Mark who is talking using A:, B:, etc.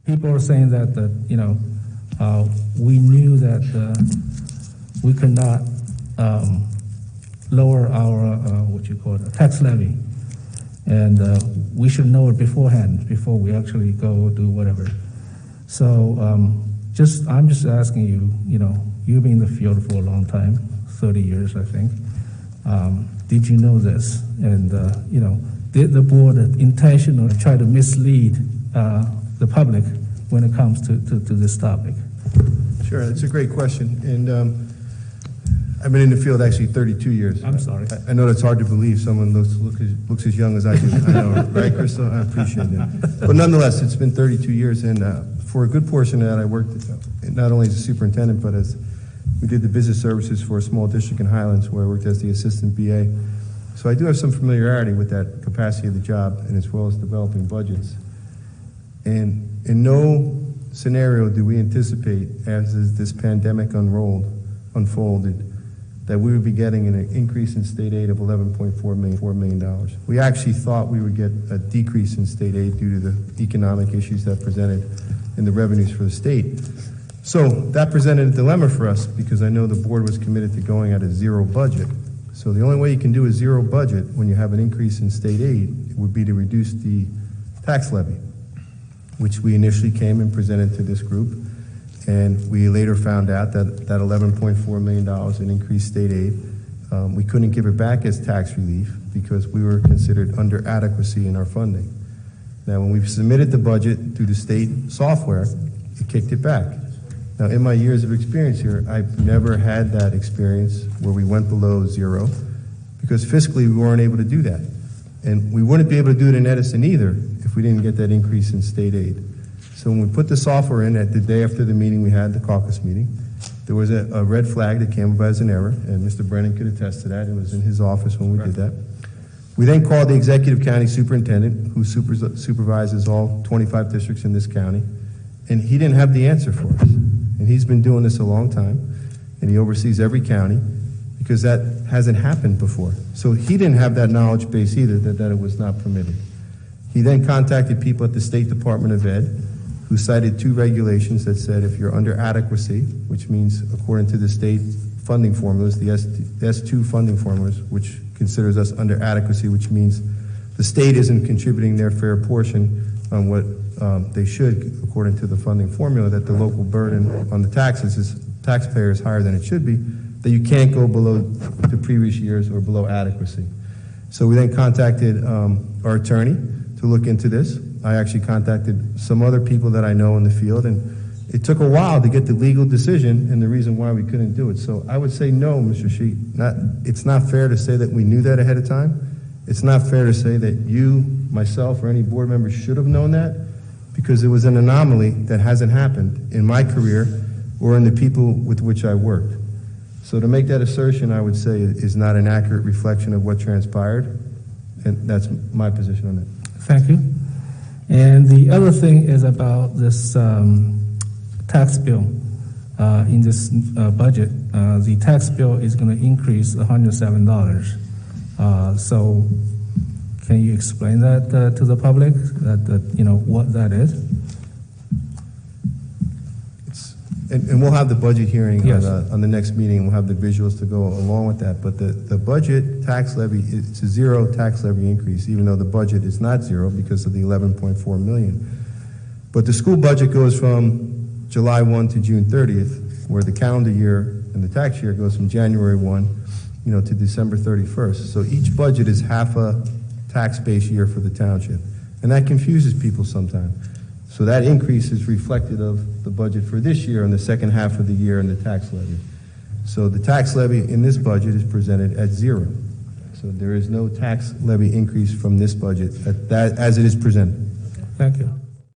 A: people are saying that, we knew that we could not lower our, tax levy. And we should know it beforehand, before we actually go do whatever. So I'm just asking you, you've been in the field for a long time, 30 years, I think. Did you know this? And, did the board intentionally try to mislead the public when it comes to this topic?
B: Sure, that's a great question. And I've been in the field actually 32 years.
A: I'm sorry.
B: I know that's hard to believe. Someone looks as young as I do. I know, right, Crystal? I appreciate that. But nonetheless, it's been 32 years, and for a good portion of that, I worked not only as a superintendent, but as we did the business services for a small district in Highlands, where I worked as the assistant BA. So I do have some familiarity with that capacity of the job, and as well as developing budgets. And in no scenario do we anticipate, as this pandemic unfolded, that we would be getting an increase in state aid of $11.4 million. We actually thought we would get a decrease in state aid due to the economic issues that presented in the revenues for the state. So that presented a dilemma for us, because I know the board was committed to going at a zero budget. So the only way you can do a zero budget when you have an increase in state aid would be to reduce the tax levy, which we initially came and presented to this group. And we later found out that $11.4 million in increased state aid, we couldn't give it back as tax relief because we were considered under adequacy in our funding. Now, when we submitted the budget through the state software, it kicked it back. Now, in my years of experience here, I've never had that experience where we went below zero, because fiscally we weren't able to do that. And we wouldn't be able to do it in Edison either if we didn't get that increase in state aid. So when we put the software in, at the day after the meeting we had, the caucus meeting, there was a red flag that came up as an error, and Mr. Brennan could attest to that. It was in his office when we did that. We then called the executive county superintendent, who supervises all 25 districts in this county, and he didn't have the answer for us. And he's been doing this a long time, and he oversees every county, because that hasn't happened before. So he didn't have that knowledge base either, that it was not permitted. He then contacted people at the State Department of Ed, who cited two regulations that said if you're under adequacy, which means according to the state funding formulas, the S2 funding formulas, which considers us under adequacy, which means the state isn't contributing their fair portion on what they should, according to the funding formula, that the local burden on the taxpayer is higher than it should be, that you can't go below the previous years or below adequacy. So we then contacted our attorney to look into this. I actually contacted some other people that I know in the field, and it took a while to get the legal decision and the reason why we couldn't do it. So I would say no, Mr. Sheet. It's not fair to say that we knew that ahead of time. It's not fair to say that you, myself, or any board member should have known that, because it was an anomaly that hasn't happened in my career or in the people with which I worked. So to make that assertion, I would say, is not an accurate reflection of what transpired, and that's my position on that.
A: Thank you. And the other thing is about this tax bill. In this budget, the tax bill is going to increase $107. So can you explain that to the public, what that is?
B: And we'll have the budget hearing
A: yes.
B: on the next meeting. We'll have the visuals to go along with that. But the budget tax levy, it's a zero tax levy increase, even though the budget is not zero because of the $11.4 million. But the school budget goes from July 1 to June 30th, where the calendar year and the tax year goes from January 1, to December 31st. So each budget is half a tax base year for the township, and that confuses people sometimes. So that increase is reflected of the budget for this year and the second half of the year and the tax levy. So the tax levy in this budget is presented at zero. So there is no tax levy increase from this budget as it is presented.
A: Thank you.